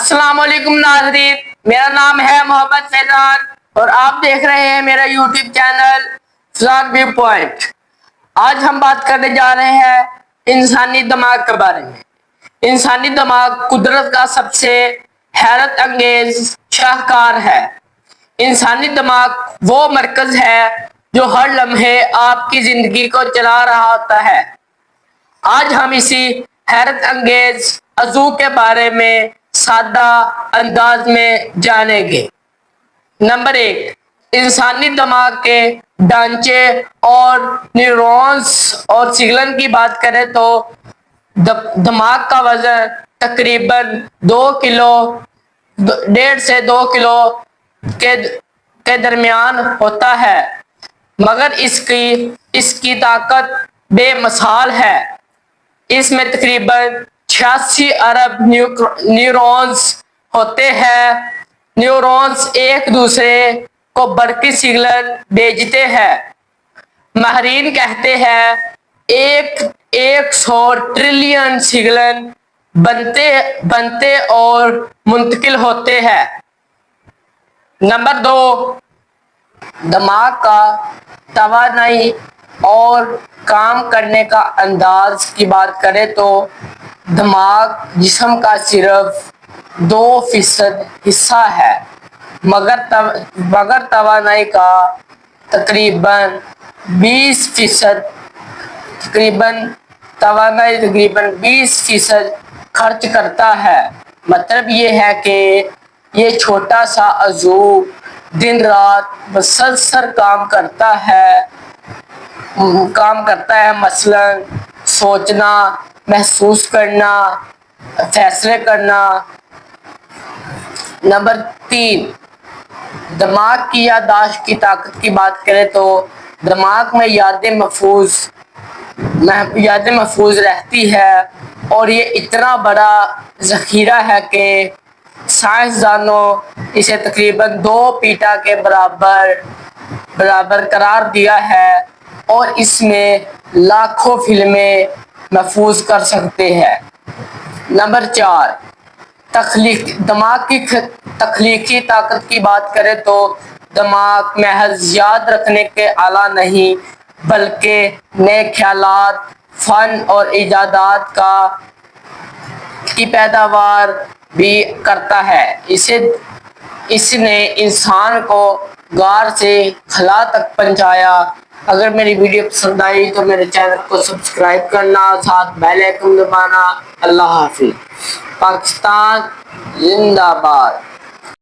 अस्सलाम वालेकुम नाज़रीन, मेरा नाम है मोहम्मद फैजान और आप देख रहे हैं मेरा YouTube channel Faizan view point. आज हम बात करने जा रहे हैं इंसानी दिमाग के बारे में। इंसानी दिमाग कुदरत का सबसे हैरत अंगेज शाहकार है। इंसानी दिमाग वो मरकज है जो हर लम्हे आपकी जिंदगी को चला रहा होता है। आज हम इसी हैरत अंगेज अज़ू के बारे में सादा अंदाज में जानेंगे। नंबर 1, इंसानी दिमाग के ढांचे और न्यूरॉन्स और सिग्नल की बात करें तो दिमाग का वजन तकरीबन 2 किलो 1.5 से 2 किलो के दरमियान होता है, मगर इसकी ताकत बेमिसाल है। इसमें तकरीबन 86 अरब न्यूरॉन्स होते हैं। न्यूरॉन्स एक दूसरे को बरकी सिग्नल भेजते हैं। माहिरीन कहते हैं 100 ट्रिलियन सिग्नल बनते और मुंतकिल होते हैं। नंबर 2, दिमाग का तवानाई और काम करने का अंदाज की बात करें तो दिमाग जिस्म का सिर्फ 2% हिस्सा है, मगर तवानाई का तकरीबन 20% खर्च करता है। मतलब ये है कि ये छोटा सा अज़ू दिन रात मुसलसल काम करता है। मसलन सोचना, महसूस करना, फैसले करना। नंबर 3, दिमाग की याददाश्त की ताकत की बात करें तो दिमाग में यादें महफूज रहती है और ये इतना बड़ा ज़ख़ीरा है कि साइंसदानों इसे तकरीबन 2 पीटा के बराबर करार दिया है और इसमें लाखों फिल्में महफूज कर सकते हैं। नंबर 4, दिमाग की तख्लीकी ताकत की बात करें तो दिमाग महज याद रखने के आला नहीं बल्कि नए ख्यालात, फन और इजादात की पैदावार भी करता है। इसने इंसान को गार से खला तक पहुंचाया। अगर मेरी वीडियो पसंद आई तो मेरे चैनल को सब्सक्राइब करना, साथ बेल आइकन दबाना। अल्लाह हाफिज। पाकिस्तान जिंदाबाद।